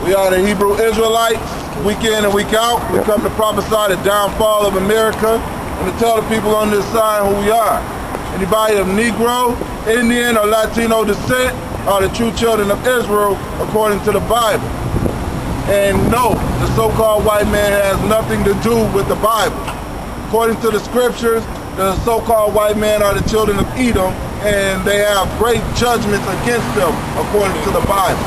We are the Hebrew Israelites, week in and week out. We come to prophesy the downfall of America and to tell the people on this side who we are. Anybody of Negro, Indian, or Latino descent are the true children of Israel according to the Bible. And no, the so-called white man has nothing to do with the Bible. According to the scriptures, the so-called white men are the children of Edom, and they have great judgments against them according to the Bible.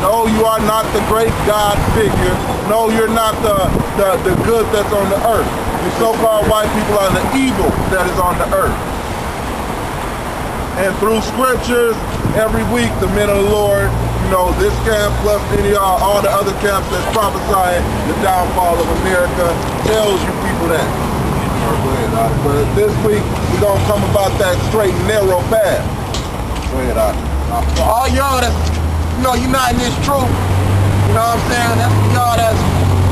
No, you are not the great God figure. No, you're not the good that's on the earth. The so-called white people are the evil that is on the earth. And through scriptures, every week the men of the Lord, you know, this camp plus all the other camps that's prophesying the downfall of America tells you people that. But this week, we're going to come about that straight and narrow path. Go ahead, For all y'all that's, you know, uniting this truth, you know what I'm saying? That's y'all that's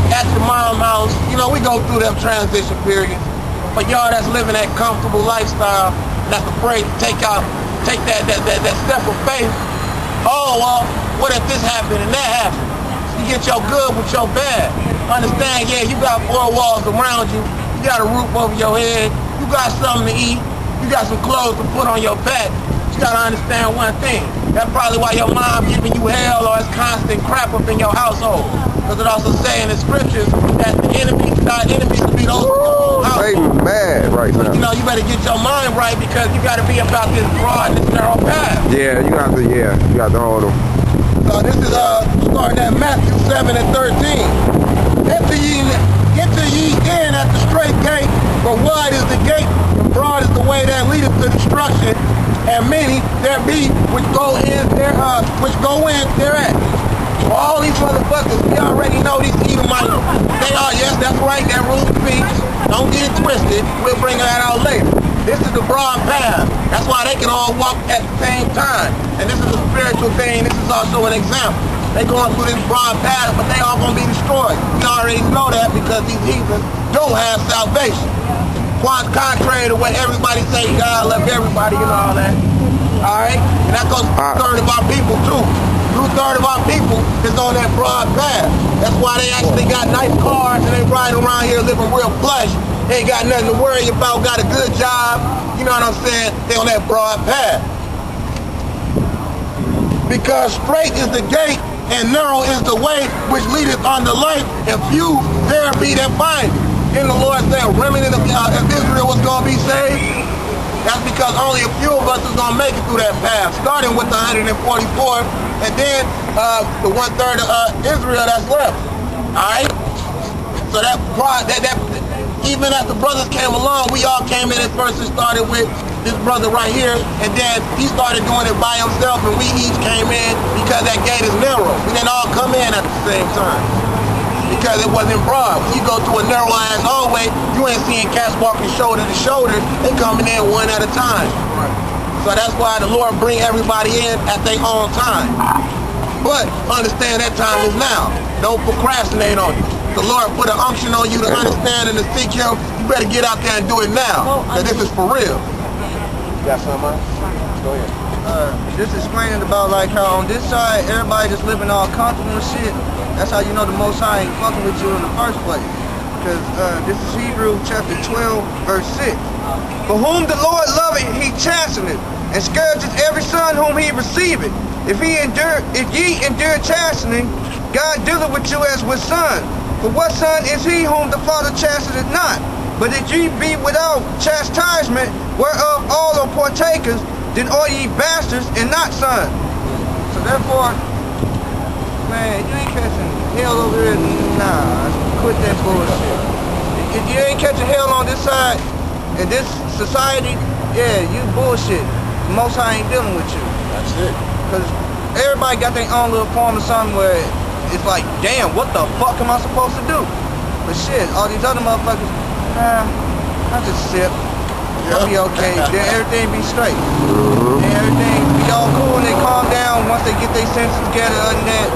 at your mom's house. You know, we go through them transition periods. But y'all that's living that comfortable lifestyle, that's afraid to take that step of faith. Oh, well, what if this happened and that happened? You get your good with your bad. Understand, yeah, you got four walls around you. You got a roof over your head. You got something to eat. You got some clothes to put on your back. You got to understand one thing. That's probably why your mom giving you hell or it's constant crap up in your household. Because it also say in the scriptures that the enemies to be those in your own house. They mad right now. You know, you better get your mind right because you got to be about this broad and this narrow path. Yeah, you got to hold them. This is starting at Matthew 7 and 13. Enter ye in at the straight gate, for wide is the gate, and broad is the way that leadeth to destruction, and many there be which go in thereat. For all these motherfuckers, we already know these Edomites. They are, yes, that's right, that rule speaks. Don't get it twisted. We'll bring that out later. This is the broad path. That's why they can all walk at the same time. And this is a spiritual thing. This is also an example. They going through this broad path, but they all gonna be destroyed. You already know that because these heathens don't have salvation. Contrary to what everybody say, God love everybody and all that. Alright? And that goes for a third of our people too. 2/3 of our people is on that broad path. That's why they actually got nice cars and they ride around here living real plush. They ain't got nothing to worry about, got a good job. You know what I'm saying? They on that broad path. Because straight is the gate and narrow is the way which leadeth unto life, and few there be that find it. And the Lord said, remnant of Israel was going to be saved. That's because only a few of us is going to make it through that path, starting with the 144, and then the 1/3 of Israel that's left. All right? So that even as the brothers came along, we all came in at first and started with this brother right here, and then he started doing it by himself, and we each came in because that gate is narrow. We didn't all come in at the same time because it wasn't broad. When you go to a narrow-ass hallway, you ain't seeing cats walking shoulder to shoulder. They coming in one at a time. So that's why the Lord bring everybody in at their own time. But understand that time is now. Don't procrastinate on it. The Lord put an unction on you to understand and to seek Him. You better get out there and do it now, because this is for real. You got something else? Go ahead. Just explaining about like how on this side, everybody just living all comfortable and shit. That's how you know the Most High ain't fucking with you in the first place. Because this is Hebrews chapter 12, verse 6. For whom the Lord loveth, He chasteneth, and scourgeth every son whom He receiveth. If ye endure chastening, God dealeth with you as with sons. For what son is he whom the Father chasteneth not? But if ye be without chastisement, whereof all are partakers, then are ye bastards and not sons. So therefore, man, you ain't catching hell over here. Nah, quit that bullshit. If you ain't catching hell on this side, in this society, yeah, you bullshit. The Most High ain't dealing with you. That's it. Because everybody got their own little form of something where it's like, damn, what the fuck am I supposed to do? But shit, all these other motherfuckers, nah, I just sip. I'll be okay. Then everything be straight. Then everything be all cool and they calm down once they get their senses together. Other than that,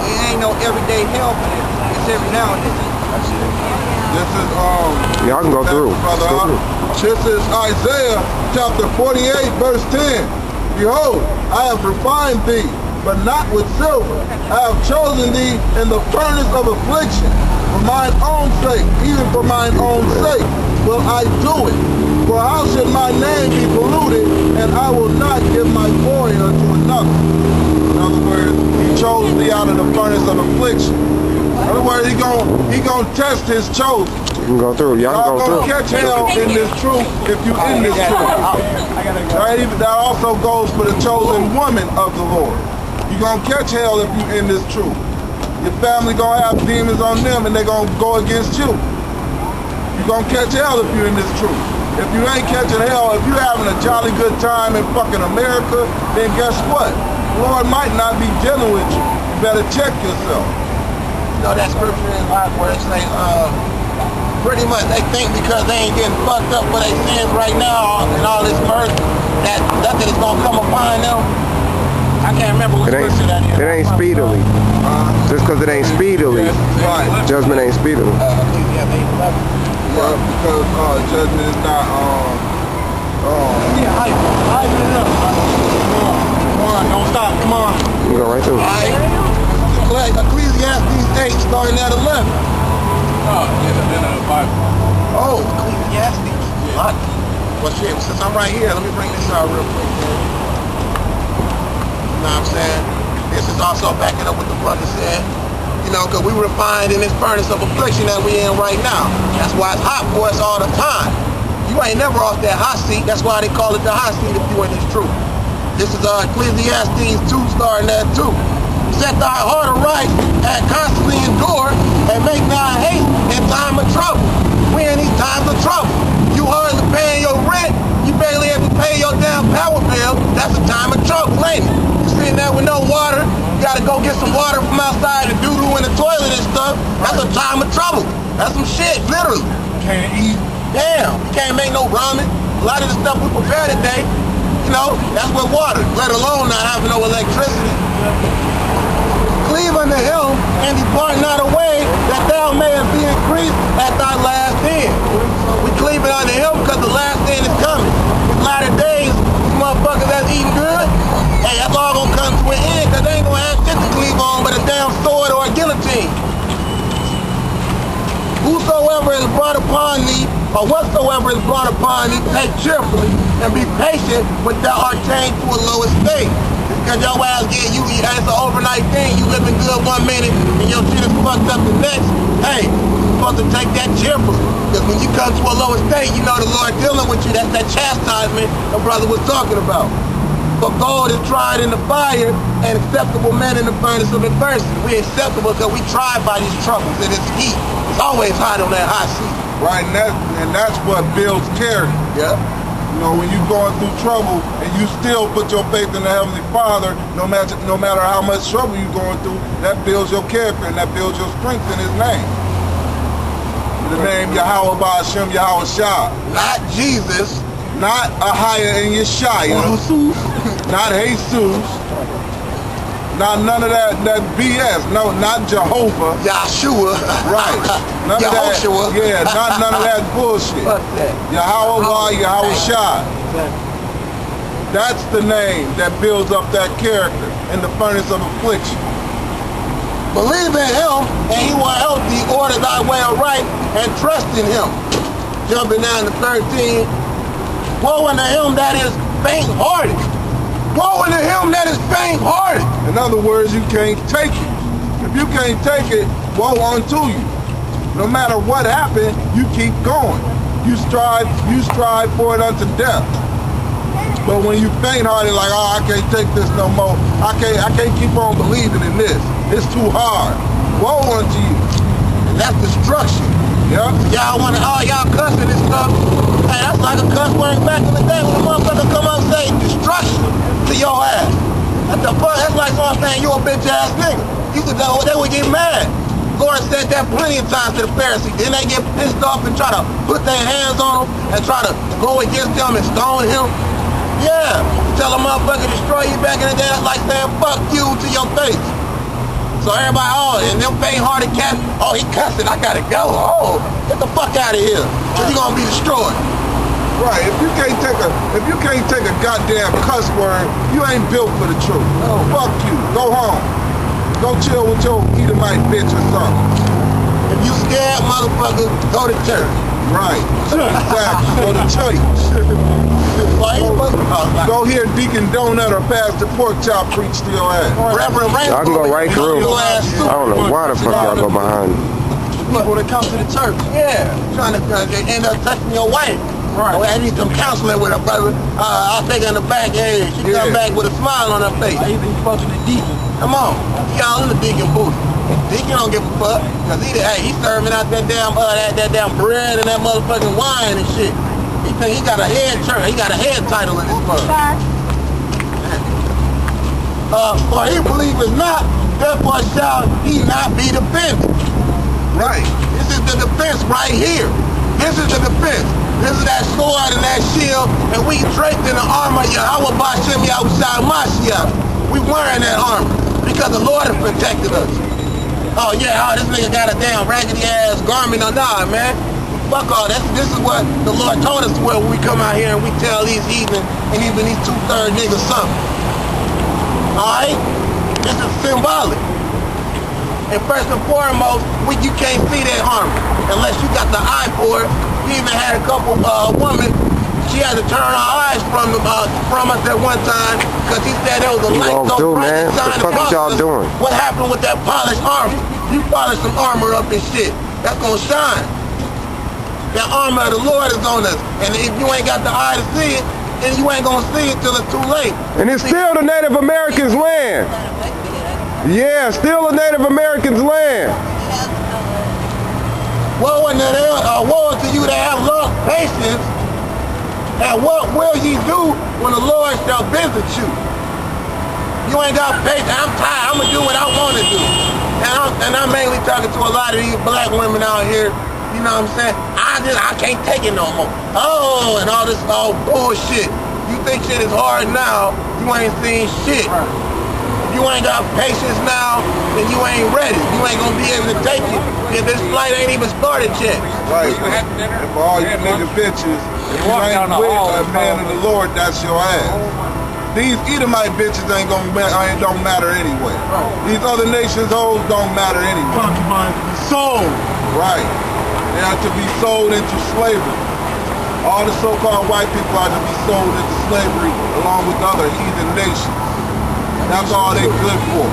it ain't no everyday help in it. It's every now and then. That's it. This is Yeah, I can go through. This is Isaiah chapter 48, verse 10. Behold, I have refined thee but not with silver. I have chosen thee in the furnace of affliction. For mine own sake, even for mine own sake, will I do it. For how should my name be polluted, and I will not give my glory unto another. In other words, he chose thee out of the furnace of affliction. In other words, he gonna test his chosen. You can go through. Y'all can go through. Y'all gonna catch hell in this truth if you in this truth. Right? That also goes for the chosen woman of the Lord. You gonna catch hell if you in this truth. Your family gonna have demons on them and they gonna go against you. You gonna catch hell if you're in this truth. If you ain't catching hell, if you having a jolly good time in fucking America, then guess what? The Lord might not be dealing with you. You better check yourself. You know that scripture is like where it say, pretty much they think because they ain't getting fucked up for their sins right now and all this mirth, that nothing is gonna come upon them. I can't remember what scripture that is. It ain't speedily. Just because it ain't speedily, Right. judgment ain't speedily. Yeah, because judgment is not Yeah, hype it up. Come on, don't stop, come on. You can go right through. Alright. Like Ecclesiastes 8 starting at 11. Oh, Ecclesiastes. Yeah. Well shit, since I'm right here, let me bring this out real quick. You know what I'm saying? This is also backing up what the brother said. You know, because we refined in this furnace of affliction that we in right now. That's why it's hot for us all the time. You ain't never off that hot seat. That's why they call it the hot seat if you in this truth. This is Ecclesiastes 2 starting at 2. Set thy heart aright and constantly endure and make thy haste in time of trouble. We in these times of trouble. You hardly paying your rent. You barely able to pay your damn power bill. That's a time of trouble, ain't it? You sitting there with no water. You gotta go get some water from outside and doo-doo in the toilet and stuff. That's a time of trouble. That's some shit, literally. can't eat. Damn, you can't make no ramen. A lot of the stuff we prepare today, you know, that's with water, let alone not having no electricity. Cleave unto him and depart not away, that thou mayest be increased at thy last end. We cleaving unto him because the last end is coming. These latter days, these motherfuckers that's eating good, hey, that's all gonna come to an end because they ain't gonna have shit to cleave on but a damn sword or a guillotine. Whosoever is brought upon thee, or whatsoever is brought upon thee, take cheerfully and be patient when thou art changed to a lower state. Because your ass get you, it's an overnight thing. You living good 1 minute and your shit is fucked up the next. Hey, you're supposed to take that cheerfully. Because when you come to a lower state, you know the Lord dealing with you. That's that chastisement the brother was talking about. But gold is tried in the fire and acceptable men in the furnace of adversity. We acceptable because we tried by these troubles and it's heat. It's always hot on that hot seat. Right, and that's what builds character. Yeah. You know, when you're going through trouble and you still put your faith in the Heavenly Father, no matter how much trouble you're going through, that builds your character and that builds your strength in His name. The name Yahweh Ba'Ashem Yahweh Shah. Not Jesus. Not Ahaya in Yeshaya. Not Jesus. Not none of that BS. No, not Jehovah. Yahshua. Right. None of that. Yeah, none of that bullshit. Fuck that. Yahweh Yahweh Shah. That's the name that builds up that character in the furnace of affliction. Believe in him and he will help thee order thy way aright and trust in him. Jumping down to 13. Woe unto him that is faint-hearted. Woe unto him that is faint-hearted. In other words, you can't take it. If you can't take it, woe unto you. No matter what happened, you keep going. You strive for it unto death. But when you faint-hearted, like, oh, I can't take this no more. I can't keep on believing in this. It's too hard. Woe unto you. And that's destruction. Yeah. Y'all want to, y'all cussing and stuff. Hey, that's like a cuss word back in the day when a motherfucker come up and say destruction to your ass. What the fuck? That's like someone saying you a bitch ass nigga. They would get mad. Lord said that plenty of times to the Pharisees. Then they get pissed off and try to put their hands on him and try to go against him and stone him. Yeah, tell a motherfucker destroy you back in the day. That's like saying fuck you to your face. So everybody, and them faint-hearted cats, he cussing, I gotta go. Oh, get the fuck out of here, because you're gonna be destroyed. Right. If you can't take a goddamn cuss word, you ain't built for the truth. No. Fuck you. Go home. Go chill with your Edomite bitch or something. If you scared, motherfucker, go to church. Right. Exactly. Go to church. Go hear Deacon Donut or Pastor Pork Chop preach to your ass. Reverend Rainbow. Y'all can go right through. I don't know why the fuck y'all go behind. People that come to the church. Yeah, trying to end up touching your wife. Right. Oh, I need some counseling with her, brother. I'll take her in the back. Hey, she come back with a smile on her face. I even fucking the deacon. Come on, y'all in the deacon booth. Deacon don't give a fuck, cause he serving out that damn bread and that motherfucking wine and shit. He think he got a head title in this mother. For he believeth not, therefore shall he not be defended. Right. This is the defense right here. This is the defense. This is that sword and that shield, and we draped in the armor. Yahweh Bashem Yahushua Mashiach. We wearing that armor because the Lord has protected us. Oh yeah, this nigga got a damn raggedy ass garment on. Nah, man. Fuck all that. This is what the Lord told us to wear when we come out here and we tell these heathen and even these 2/3 niggas something. Alright? This is symbolic. And first and foremost, you can't see that armor unless you got the eye for it. We even had a couple women, she had to turn her eyes from us at one time because he said there was a light so bright man? What the fuck y'all doing? What happened with that polished armor? You polish some armor up and shit. That's gonna shine. That armor of the Lord is on us. And if you ain't got the eye to see it, then you ain't gonna see it till it's too late. And it's still the Native Americans' land. Yeah, still the Native Americans' land. Woe unto you that have lost patience, and what will ye do when the Lord shall visit you? You ain't got patience. I'm tired. I'm gonna do what I want to do. And I'm mainly talking to a lot of these black women out here. You know what I'm saying? I can't take it no more. Oh, and all this bullshit. You think shit is hard now? You ain't seen shit. If you ain't got patience now, then you ain't ready. You ain't gonna be able to take it. If this flight ain't even started yet. Right. And for all you nigga bitches, if you ain't with a man of the Lord, that's your ass. These Edomite bitches don't matter anyway. These other nations' hoes don't matter anyway. Sold. Right. They are to be sold into slavery. All the so-called white people are to be sold into slavery along with other heathen nations. That's all they good for.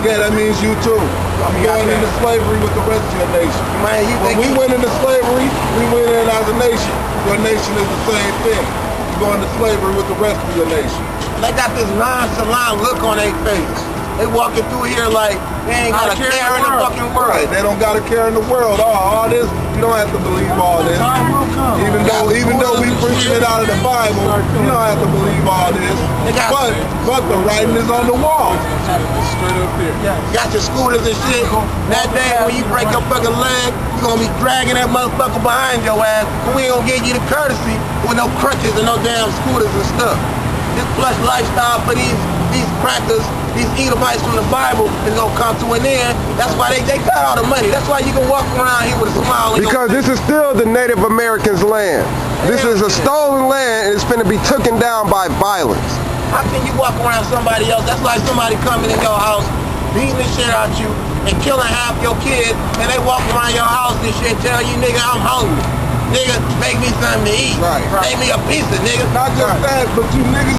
Yeah, that means you too. I'm going into slavery with the rest of your nation. Man, when we went into slavery, we went in as a nation. Your nation is the same thing. You go into slavery with the rest of your nation. They got this nonchalant look on their face. They walking through here like they ain't got a care in the fucking world. Right, they don't got a care in the world. All this, you don't have to believe all this. Even though we preaching it out of the Bible, you don't have to believe all this. But the writing is on the wall. Straight up here. Got your scooters and shit. That day when you break your fucking leg, you gonna be dragging that motherfucker behind your ass. We ain't gonna give you the courtesy with no crutches and no damn scooters and stuff. This plush lifestyle for these crackers, these Edomites from the Bible is gonna come to an end. That's why they got all the money. That's why you can walk around here with a smile. Because this is still the Native Americans' land. This is a stolen land and it's finna be taken down by violence. How can you walk around somebody else? That's like somebody coming in your house, beating the shit out you, and killing half your kids, and they walk around your house and shit, tell you, nigga, I'm hungry. Nigga, make me something to eat. Right. Make me a pizza, nigga. Not just that, but you niggas